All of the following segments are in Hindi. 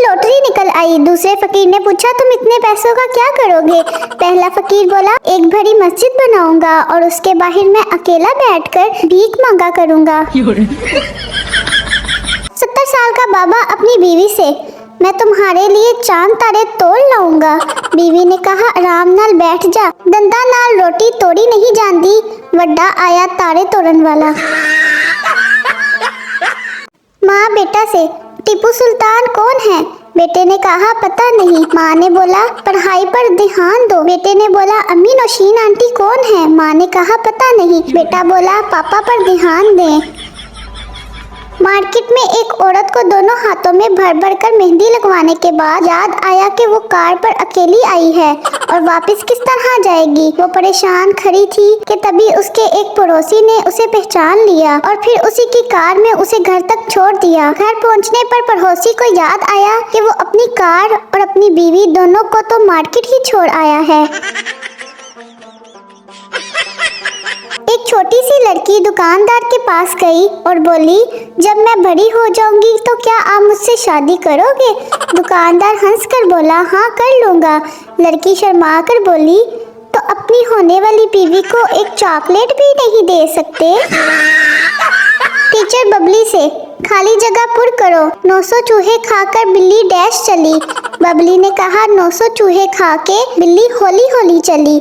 लॉटरी निकल आई। दूसरे फकीर ने पूछा, तुम इतने पैसों का क्या करोगे? पहला फकीर बोला, एक बड़ी मस्जिद बनाऊंगा और उसके बाहर मैं अकेला बैठकर भीख मांगा करूंगा। 70 साल का बाबा अपनी बीवी से, मैं तुम्हारे लिए चांद तारे तोड़ लाऊंगा। बीवी ने कहा, आराम नाल बैठ जा, दंदा नाल रोटी तोड़ी नहीं जाती, वड्डा आया तारे तोड़न वाला। माँ बेटा से, टीपू सुल्तान कौन है? बेटे ने कहा, पता नहीं। माँ ने बोला, पढ़ाई पर ध्यान दो। बेटे ने बोला, अम्मी नौशीन आंटी कौन है? माँ ने कहा, पता नहीं। बेटा बोला, पापा पर ध्यान दें। मार्केट में एक औरत को दोनों हाथों में भर भर कर मेहंदी लगवाने के बाद याद आया कि वो कार पर अकेली आई है और वापस किस तरह जाएगी। वो परेशान खड़ी थी कि तभी उसके एक पड़ोसी ने उसे पहचान लिया और फिर उसी की कार में उसे घर तक छोड़ दिया। घर पहुंचने पर पड़ोसी को याद आया कि वो अपनी कार और अपनी बीवी दोनों को तो मार्केट ही छोड़ आया है। एक छोटी सी लड़की दुकानदार के पास गई और बोली, जब मैं बड़ी हो जाऊंगी तो क्या आप मुझसे शादी करोगे? दुकानदार हंस कर बोला, हाँ कर लूंगा। लड़की शर्मा कर बोली, तो अपनी होने वाली बीवी को एक चॉकलेट भी नहीं दे सकते? टीचर बबली से, खाली जगह पुर करो। 900 चूहे खाकर बिल्ली डैश चली। बबली ने कहा, 900 चूहे खा के बिल्ली होली होली चली।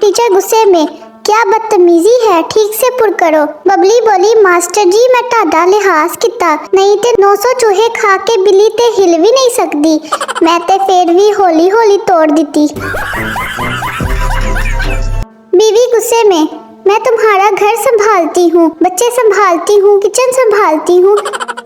टीचर गुस्से में, क्या बदतमीजी है, ठीक से पुर करो। बबली बोली, मास्टर जी मैं ਤੁਹਾਡਾ लिहाज किता, नहीं ते 900 चूहे खा के बिल्ली ते हिल भी नहीं सकती, मैं ते फिर भी होली होली तोड़ दी। बीवी गुस्से में, मैं तुम्हारा घर संभालती हूँ, बच्चे संभालती हूँ, किचन संभालती हूँ,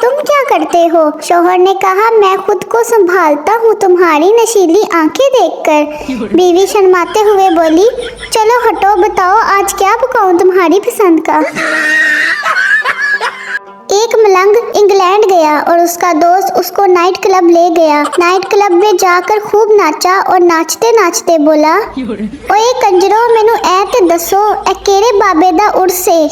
तुम क्या करते हो? शौहर ने कहा, मैं खुद को संभालता हूँ तुम्हारी नशीली आंखें देखकर। बीवी शर्माते हुए बोली, चलो हटो, बताओ आज क्या पकाऊं तुम्हारी पसंद का। एक मलंग इंग्लैंड गया और उसका दोस्त उसको नाइट क्लब ले गया। नाइट क्लब में जाकर खूब नाचा और नाचते नाचते बोला, ओए कंजरो मैनू ऐ ते दसो ए केड़े बाबे दा उर्स है।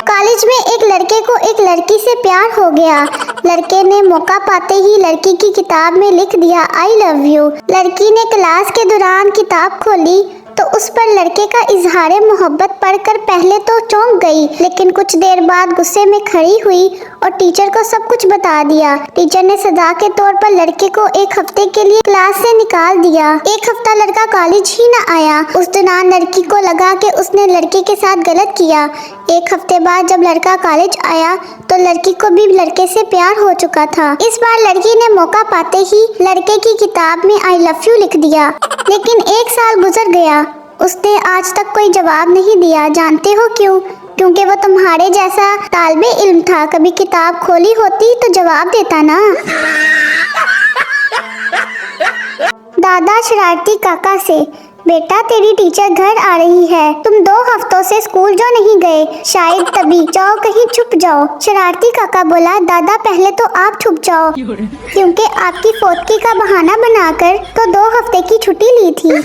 कॉलेज में एक लड़के को एक लड़की से प्यार हो गया। लड़के ने मौका पाते ही लड़की की किताब में लिख दिया, आई लव यू। लड़की ने क्लास के दौरान किताब खोली तो उस पर लड़के का इजहारे मोहब्बत पढ़कर पहले तो चौंक गई, लेकिन कुछ देर बाद गुस्से में खड़ी हुई और टीचर को सब कुछ बता दिया। टीचर ने सजा के तौर पर लड़के को एक हफ्ते के लिए क्लास से निकाल दिया। एक हफ्ता लड़का कॉलेज ही न आया। उस दौरान लड़की को लगा कि उसने लड़के के साथ गलत किया। एक हफ्ते बाद जब लड़का कॉलेज आया तो लड़की को भी लड़के से प्यार हो चुका था। इस बार लड़की ने मौका पाते ही लड़के की किताब में आई लव यू लिख दिया, लेकिन 1 साल गुजर गया, उसने आज तक कोई जवाब नहीं दिया। जानते हो क्यों? क्योंकि वो तुम्हारे जैसा तालिबे इल्म था, कभी किताब खोली होती तो जवाब देता ना। दादा शरारती काका से, बेटा तेरी टीचर घर आ रही है, तुम 2 हफ्तों से स्कूल जो नहीं गए, शायद तभी, जाओ कहीं छुप जाओ। शरारती काका बोला, दादा पहले तो आप छुप जाओ, क्योंकि आपकी फौतगी का बहाना बनाकर तो 2 हफ्ते की छुट्टी ली थी।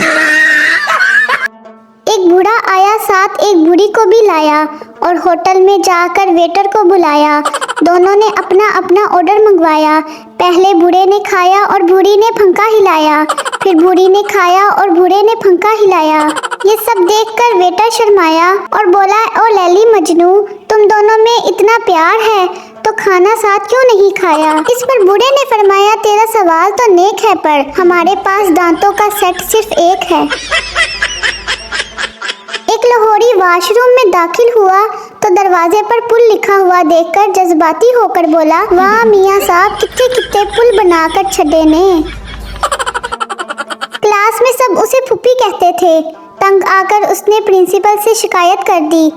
एक बूढ़ा आया, साथ एक बूढ़ी को भी लाया और होटल में जाकर वेटर को बुलाया। दोनों ने अपना अपना ऑर्डर मंगवाया। पहले बूढ़े ने खाया और बूढ़ी ने पंखा हिलाया, फिर बूढ़ी ने खाया और बूढ़े ने पंखा हिलाया। ये सब देखकर वेटर शर्माया और बोला, ओ लैली मजनू, तुम दोनों में इतना प्यार है तो खाना साथ क्यों नहीं खाया? इस पर बूढ़े ने फरमाया, तेरा सवाल तो नेक है, पर हमारे पास दांतों का सेट सिर्फ एक है। एक लाहौरी वॉशरूम में दाखिल हुआ तो दरवाजे पर पुल लिखा हुआ देखकर जज्बाती होकर बोला, वाह मियाँ साहब, कितने कितने पुल बनाकर छड़े ने। क्लास में सब उसे फुप्पी कहते थे। तंग आकर उसने प्रिंसिपल से शिकायत कर दी।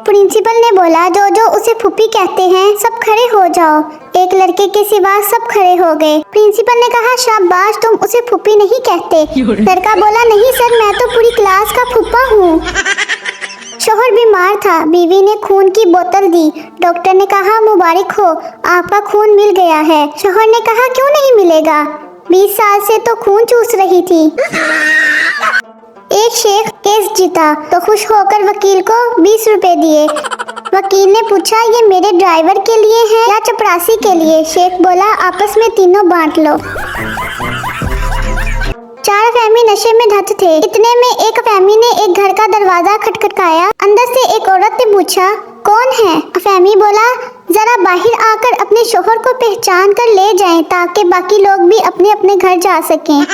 प्रिंसिपल ने बोला, जो जो उसे फुप्पी कहते हैं सब खड़े हो जाओ। एक लड़के के सिवा सब खड़े हो गए। प्रिंसिपल ने कहा, शाबाश, तुम उसे फुप्पी नहीं कहते। लड़का बोला, नहीं सर, मैं तो पूरी क्लास का फुप्पा हूँ। शौहर बीमार था, बीवी ने खून की बोतल दी। डॉक्टर ने कहा, मुबारक हो, आपका खून मिल गया है। शौहर ने कहा, क्यों नहीं मिलेगा, 20 साल से तो खून चूस रही थी। एक शेख केस जीता तो खुश होकर वकील को 20 रुपए दिए। वकील ने पूछा, ये मेरे ड्राइवर के लिए है या चपरासी के लिए? शेख बोला, आपस में तीनों बांट लो। 4 फहमी नशे में धत थे। इतने में एक फहमी ने एक घर का दरवाजा खटखटाया। अंदर से एक औरत ने पूछा, कौन है? फहमी बोला, जरा बाहर आकर अपने शोहर को पहचान कर ले जाएं ताकि बाकी लोग भी अपने अपने घर जा सकें।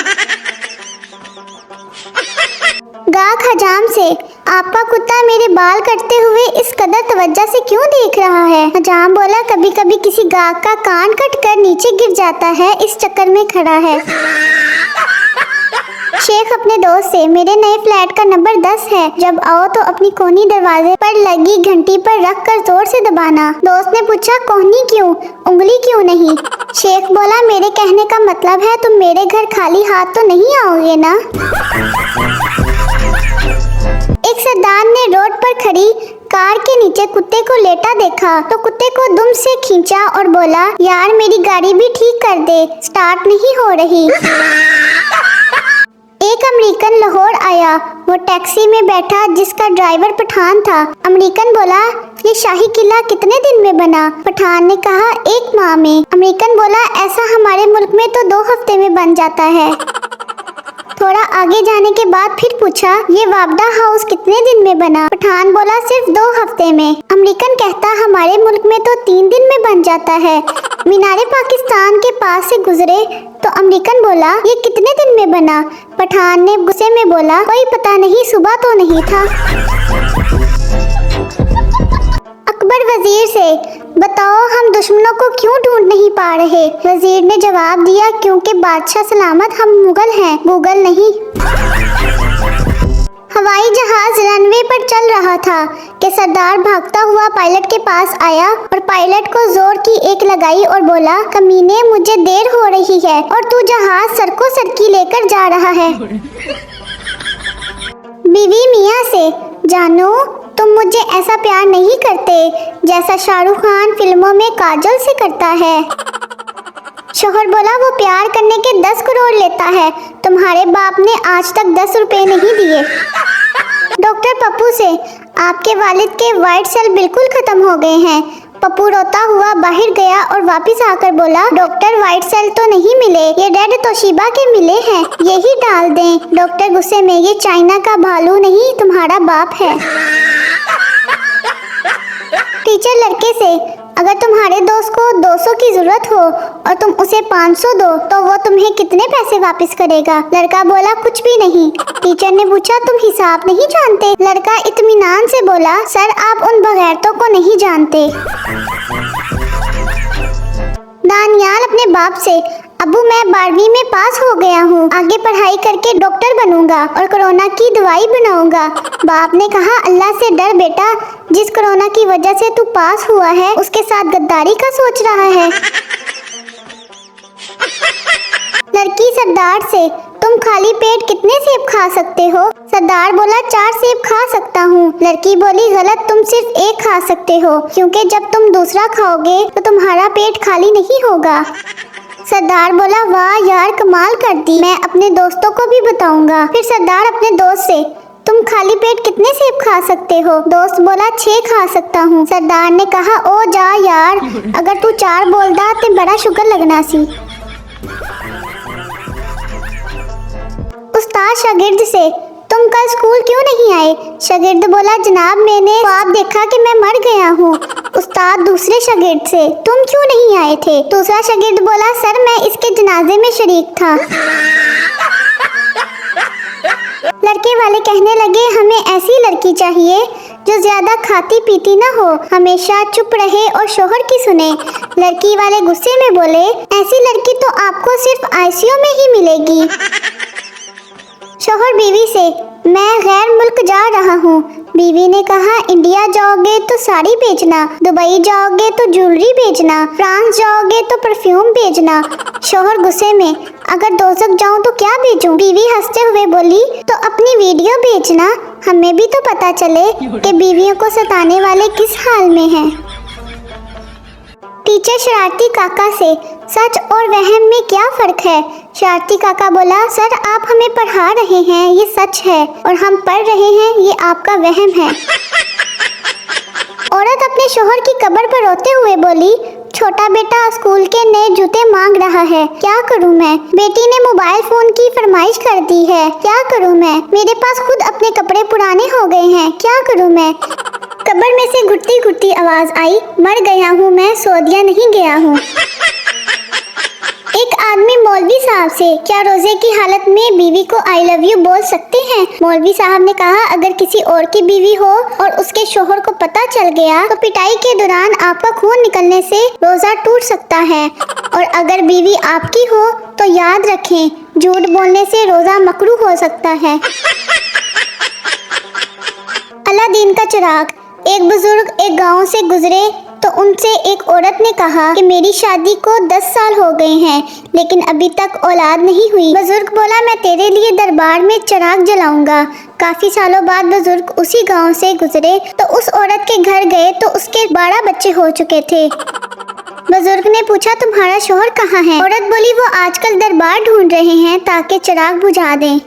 गाक हजाम से, आपका कुत्ता मेरे बाल कटते हुए इस कदर तवज्जो से क्यों देख रहा है? हजाम बोला, कभी कभी किसी गाक का कान कट कर नीचे गिर जाता है, इस चक्कर में खड़ा है। शेख अपने दोस्त से, मेरे नए फ्लैट का नंबर 10 है, जब आओ तो अपनी कोहनी दरवाजे पर लगी घंटी पर रख कर जोर से दबाना। दोस्त ने पूछा, कोहनी क्यों, उंगली क्यों नहीं? शेख बोला, मेरे कहने का मतलब है तुम मेरे घर खाली हाथ तो नहीं आओगे ना। एक सरदार ने रोड पर खड़ी कार के नीचे कुत्ते को लेटा देखा तो कुत्ते को दुम से खींचा और बोला, यार मेरी गाड़ी भी ठीक कर दे, स्टार्ट नहीं हो रही। एक अमेरिकन लाहौर आया। वो टैक्सी में बैठा जिसका ड्राइवर पठान था। अमेरिकन बोला, ये शाही किला कितने दिन में बना? पठान ने कहा, 1 माह में। अमेरिकन बोला, ऐसा हमारे मुल्क में तो 2 हफ्ते में बन जाता है। थोड़ा आगे जाने के बाद फिर पूछा, ये वापडा हाउस कितने दिन में बना? पठान बोला, सिर्फ 2 हफ्ते में। अमेरिकन कहता, हमारे मुल्क में तो 3 दिन में बन जाता है। मीनारे पाकिस्तान के पास से गुजरे तो अमेरिकन बोला, ये कितने दिन में बना? पठान ने गुस्से में बोला, कोई पता नहीं, सुबह तो नहीं था। अकबर वजीर से, बताओ हम दुश्मनों को क्यों ढूंढ नहीं पा रहे? वजीर ने जवाब दिया, क्योंकि बादशाह सलामत हम मुगल हैं, गूगल नहीं। हवाई जहाज रनवे पर चल रहा था कि सरदार भागता हुआ पायलट के पास आया और पायलट को जोर की एक लगाई और बोला, कमीने मुझे देर हो रही है और तू जहाज सरको सरकी लेकर जा रहा है। बीवी मियाँ से, जानू तुम मुझे ऐसा प्यार नहीं करते जैसा शाहरुख खान फिल्मों में काजल से करता है। शोहर बोला, वो प्यार करने के 10 करोड़ लेता है, तुम्हारे बाप ने आज तक 10 रुपए नहीं दिए। डॉक्टर पप्पू से, आपके वालिद के वाइट सेल बिल्कुल खत्म हो गए हैं। पप्पू रोता हुआ बाहर गया और वापस आकर बोला, डॉक्टर वाइट सेल तो नहीं मिले, ये रेड तोशिबा के मिले हैं, यही डाल दें। डॉक्टर गुस्से में, ये चाइना का भालू नहीं तुम्हारा बाप है। टीचर लड़के से, अगर तुम्हारे दोस्त को 200 की जरूरत हो और तुम उसे 500 दो तो वो तुम्हें कितने पैसे वापस करेगा? लड़का बोला, कुछ भी नहीं। टीचर ने पूछा, तुम हिसाब नहीं जानते? लड़का इत्मीनान से बोला, सर आप उन बगैरतों को नहीं जानते। दानियाल अपने बाप से, अबू मैं 12वीं में पास हो गया हूँ, आगे पढ़ाई करके डॉक्टर बनूंगा और कोरोना की दवाई बनाऊंगा। बाप ने कहा, अल्लाह से डर बेटा, जिस कोरोना की वजह से तू पास हुआ है उसके साथ गद्दारी का सोच रहा है। लड़की सरदार से, तुम खाली पेट कितने सेब खा सकते हो? सरदार बोला, 4 सेब खा सकता हूँ। लड़की बोली, गलत, तुम सिर्फ 1 खा सकते हो, क्योंकि जब तुम दूसरा खाओगे तो तुम्हारा पेट खाली नहीं होगा। सरदार बोला, वाह यार, कमाल कर दी, मैं अपने दोस्तों को भी बताऊंगा। फिर सरदार अपने दोस्त से, तुम खाली पेट कितने सेब खा सकते हो? दोस्त बोला, 6 खा सकता हूँ। सरदार ने कहा, ओ जा यार, अगर तू 4 बोलदा तो बड़ा शुगर लगना सी। उस्ताद शागिर्द से, तुम कल स्कूल क्यों नहीं आए? शागिर्द बोला, जनाब मैंने ख्वाब देखा कि मैं मर गया हूँ। उस्ताद दूसरे शागिर्द से, तुम क्यों नहीं आए थे? दूसरा शागिर्द बोला, सर मैं इसके जनाजे में शरीक था। लड़के वाले कहने लगे, हमें ऐसी लड़की चाहिए जो ज्यादा खाती पीती ना हो, हमेशा चुप रहे और शोहर की सुने। लड़की वाले गुस्से में बोले, ऐसी लड़की तो आपको सिर्फ आईसीयू में ही मिलेगी। शोहर बीवी से, मैं गैर मुल्क जा रहा हूँ। बीवी ने कहा, इंडिया जाओगे तो साड़ी बेचना, दुबई जाओगे तो ज्वेलरी बेचना, फ्रांस जाओगे तो परफ्यूम बेचना। शोहर गुस्से में, अगर दोज़ख जाऊँ तो क्या बेचूं? बीवी हंसते हुए बोली, तो अपनी वीडियो बेचना, हमें भी तो पता चले कि बीवियों को सताने वाले किस हाल में हैं। टीचर शरारती काका से, सच और वहम में क्या फर्क है? शरारती काका बोला, सर आप हमें पढ़ा रहे हैं ये सच है और हम पढ़ रहे हैं ये आपका वहम है। औरत अपने शोहर की कब्र पर रोते हुए बोली, छोटा बेटा स्कूल के नए जूते मांग रहा है, क्या करूं मैं? बेटी ने मोबाइल फोन की फरमाइश कर दी है, क्या करूं मैं? मेरे पास खुद अपने कपड़े पुराने हो गए हैं, क्या करूं मैं? कब्र में से घुटती घुटती आवाज आई, मर गया हूँ मैं, सो दिया नहीं गया हूँ। एक आदमी मौलवी साहब से, क्या रोजे की हालत में बीवी को आई लव यू बोल सकते हैं? मौलवी साहब ने कहा, अगर किसी और की बीवी हो और उसके शोहर को पता चल गया तो पिटाई के दौरान आपका खून निकलने से रोजा टूट सकता है, और अगर बीवी आपकी हो तो याद रखें झूठ बोलने से रोजा मकरूह हो सकता है। अलादीन का चिराग। एक बुजुर्ग एक गांव से गुजरे तो उनसे एक औरत ने कहा कि मेरी शादी को 10 साल हो गए हैं लेकिन अभी तक औलाद नहीं हुई। बुजुर्ग बोला, मैं तेरे लिए दरबार में चिराग जलाऊंगा। काफी सालों बाद बुजुर्ग उसी गांव से गुजरे तो उस औरत के घर गए तो उसके 12 बच्चे हो चुके थे। बुजुर्ग ने पूछा, तुम्हारा शोहर कहाँ है? औरत बोली, वो आजकल दरबार ढूंढ रहे हैं ताकि चिराग बुझा दें।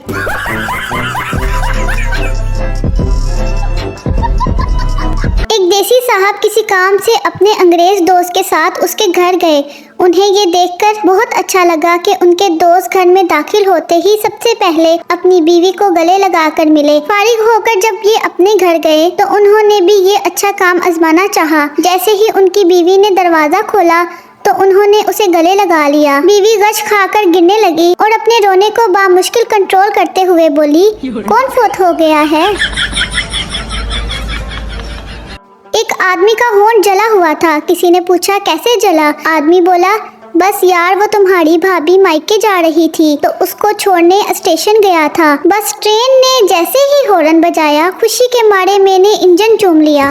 एक देसी साहब किसी काम से अपने अंग्रेज दोस्त के साथ उसके घर गए। उन्हें ये देखकर बहुत अच्छा लगा कि उनके दोस्त घर में दाखिल होते ही सबसे पहले अपनी बीवी को गले लगाकर मिले। फारिग होकर जब ये अपने घर गए तो उन्होंने भी ये अच्छा काम आजमाना चाहा। जैसे ही उनकी बीवी ने दरवाजा खोला तो उन्होंने उसे गले लगा लिया। बीवी गश खाकर गिरने लगी और अपने रोने को बामुश्किल कंट्रोल करते हुए बोली, कौन फोत हो गया है? एक आदमी का होंठ जला हुआ था। किसी ने पूछा, कैसे जला? आदमी बोला, बस यार वो तुम्हारी भाभी मायके जा रही थी तो उसको छोड़ने स्टेशन गया था। बस ट्रेन ने जैसे ही हॉर्न बजाया खुशी के मारे मैंने इंजन चूम लिया।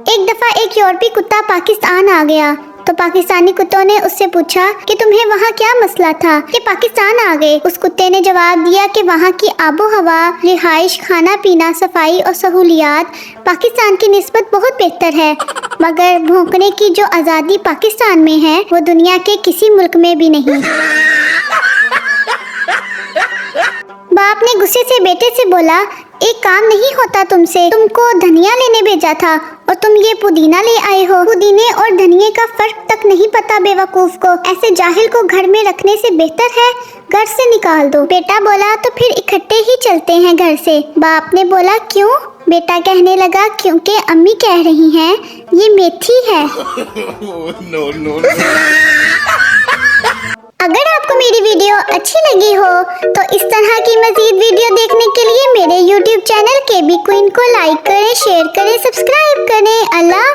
एक दफा एक यूरोपीय कुत्ता पाकिस्तान आ गया तो पाकिस्तानी कुत्तों ने उससे पूछा कि तुम्हें वहाँ क्या मसला था कि पाकिस्तान आ गए। उस कुत्ते ने जवाब दिया कि वहाँ की आबो हवा, रिहाइश, खाना पीना, सफाई और सहूलियात पाकिस्तान की निस्बत बहुत बेहतर है, मगर भौंकने की जो आज़ादी पाकिस्तान में है वो दुनिया के किसी मुल्क में भी नहीं। बाप ने गुस्से से बेटे से बोला, एक काम नहीं होता तुमसे, तुमको धनिया लेने भेजा था और तुम ये पुदीना ले आए हो। पुदीने और धनिये का फर्क तक नहीं पता बेवकूफ को। ऐसे जाहिल को घर में रखने से बेहतर है घर से निकाल दो। बेटा बोला, तो फिर इकट्ठे ही चलते हैं घर से। बाप ने बोला, क्यों? बेटा कहने लगा, क्योंकि अम्मी कह रही हैं ये मेथी है। अगर आपको मेरी वीडियो अच्छी लगी हो तो इस तरह की मज़ीद वीडियो देखने के लिए मेरे YouTube चैनल KB Queen को लाइक करें, शेयर करें, सब्सक्राइब करें। अल्लाह